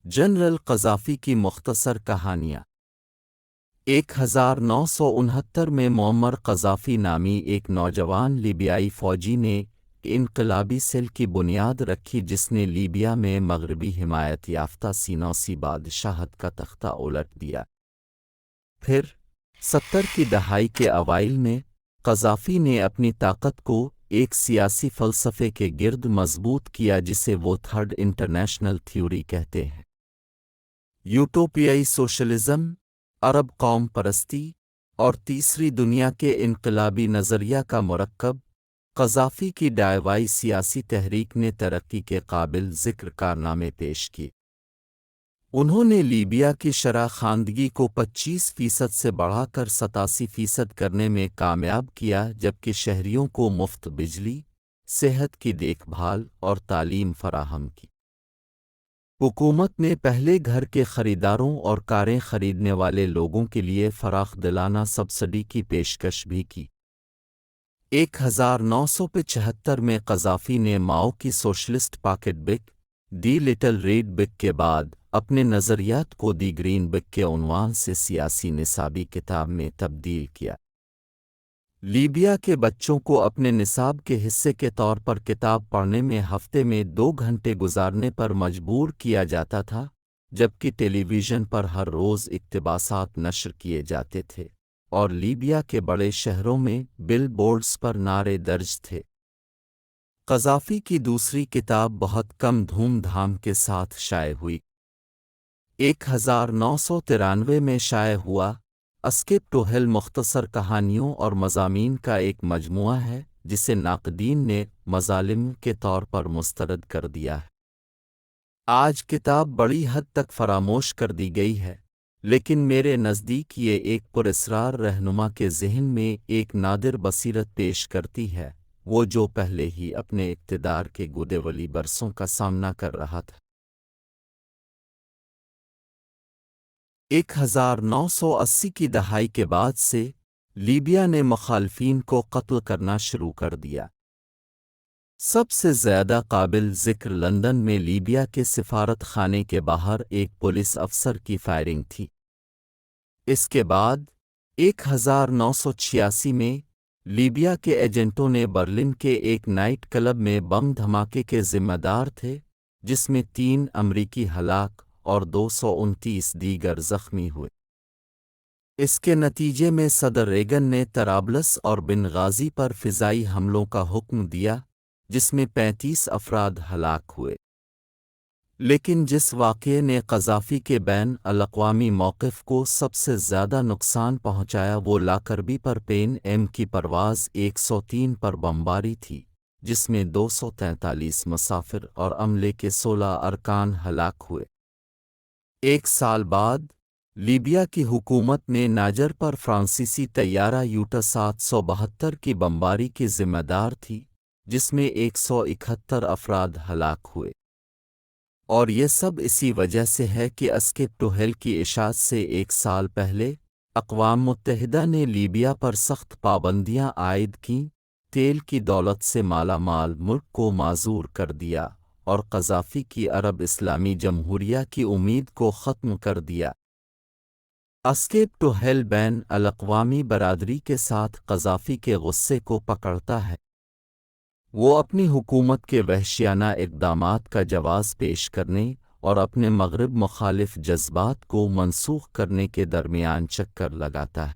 General Gaddafi کی مختصر کہانیاں۔ 1969 میں معمر قذافی نامی ایک نوجوان لیبیائی فوجی نے انقلابی سیل کی بنیاد رکھی جس نے لیبیا میں مغربی حمایت یافتہ سینوسی بادشاہت کا تختہ الٹ دیا۔ پھر 70 کی دہائی کے اوائل میں قذافی نے اپنی طاقت کو ایک سیاسی فلسفے کے گرد مضبوط کیا جسے وہ تھرڈ انٹرنیشنل تھیوری کہتے ہیں۔ یوٹوپیائی سوشلزم، عرب قوم پرستی اور تیسری دنیا کے انقلابی نظریہ کا مرکب، قذافی کی دعوائی سیاسی تحریک نے ترقی کے قابل ذکر کارنامے پیش کیے۔ انہوں نے لیبیا کی شرح خواندگی کو 25% سے بڑھا کر 87% کرنے میں کامیاب کیا، جبکہ شہریوں کو مفت بجلی، صحت کی دیکھ بھال اور تعلیم فراہم کی۔ حکومت نے پہلے گھر کے خریداروں اور کاریں خریدنے والے لوگوں کے لیے فراخ دلانہ سبسڈی کی پیشکش بھی کی۔ 1975 میں قذافی نے ماؤ کی سوشلسٹ پاکٹ بک، دی لٹل ریڈ بک کے بعد اپنے نظریات کو دی گرین بک کے عنوان سے سیاسی نصابی کتاب میں تبدیل کیا۔ لیبیا کے بچوں کو اپنے نصاب کے حصے کے طور پر کتاب پڑھنے میں ہفتے میں 2 گھنٹے گزارنے پر مجبور کیا جاتا تھا، جبکہ ٹیلی ویژن پر ہر روز اقتباسات نشر کیے جاتے تھے اور لیبیا کے بڑے شہروں میں بل بورڈز پر نعرے درج تھے۔ قذافی کی دوسری کتاب بہت کم دھوم دھام کے ساتھ شائع ہوئی۔ 1993 میں شائع ہوا اسکیپ ٹو ہیل مختصر کہانیوں اور مضامین کا ایک مجموعہ ہے جسے ناقدین نے مظالم کے طور پر مسترد کر دیا ہے۔ آج کتاب بڑی حد تک فراموش کر دی گئی ہے، لیکن میرے نزدیک یہ ایک پراسرار رہنما کے ذہن میں ایک نادر بصیرت پیش کرتی ہے، وہ جو پہلے ہی اپنے اقتدار کے گودیولی برسوں کا سامنا کر رہا تھا۔ 1980 کی دہائی کے بعد سے لیبیا نے مخالفین کو قتل کرنا شروع کر دیا۔ سب سے زیادہ قابل ذکر لندن میں لیبیا کے سفارت خانے کے باہر ایک پولیس افسر کی فائرنگ تھی۔ اس کے بعد 1986 میں لیبیا کے ایجنٹوں نے برلن کے ایک نائٹ کلب میں بم دھماکے کے ذمہ دار تھے جس میں 3 امریکی ہلاک اور 229 دیگر زخمی ہوئے۔ اس کے نتیجے میں صدر ریگن نے طرابلس اور بنغازی پر فضائی حملوں کا حکم دیا جس میں 35 افراد ہلاک ہوئے۔ لیکن جس واقعے نے قذافی کے بین الاقوامی موقف کو سب سے زیادہ نقصان پہنچایا وہ لاکربی پر پین ایم کی پرواز 103 پر بمباری تھی، جس میں 243 مسافر اور عملے کے 16 ارکان ہلاک ہوئے۔ 1 سال بعد لیبیا کی حکومت نے ناجر پر فرانسیسی طیارہ یوٹا 772 کی بمباری کی ذمہ دار تھی جس میں 171 افراد ہلاک ہوئے۔ اور یہ سب اسی وجہ سے ہے کہ اسکیپ ٹو ہیل کی اشاعت سے 1 سال پہلے اقوام متحدہ نے لیبیا پر سخت پابندیاں عائد کیں، تیل کی دولت سے مالا مال ملک کو معذور کر دیا اور قذافی کی عرب اسلامی جمہوریہ کی امید کو ختم کر دیا۔ اسکیپ ٹو ہیل بین الاقوامی برادری کے ساتھ قذافی کے غصے کو پکڑتا ہے۔ وہ اپنی حکومت کے وحشیانہ اقدامات کا جواز پیش کرنے اور اپنے مغرب مخالف جذبات کو منسوخ کرنے کے درمیان چکر لگاتا ہے۔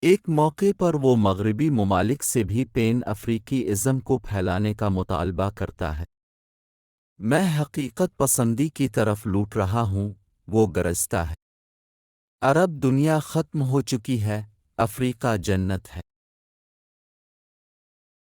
ایک موقع پر وہ مغربی ممالک سے بھی پین افریقی ازم کو پھیلانے کا مطالبہ کرتا ہے۔ میں حقیقت پسندی کی طرف لوٹ رہا ہوں، وہ گرجتا ہے۔ عرب دنیا ختم ہو چکی ہے، افریقہ جنت ہے۔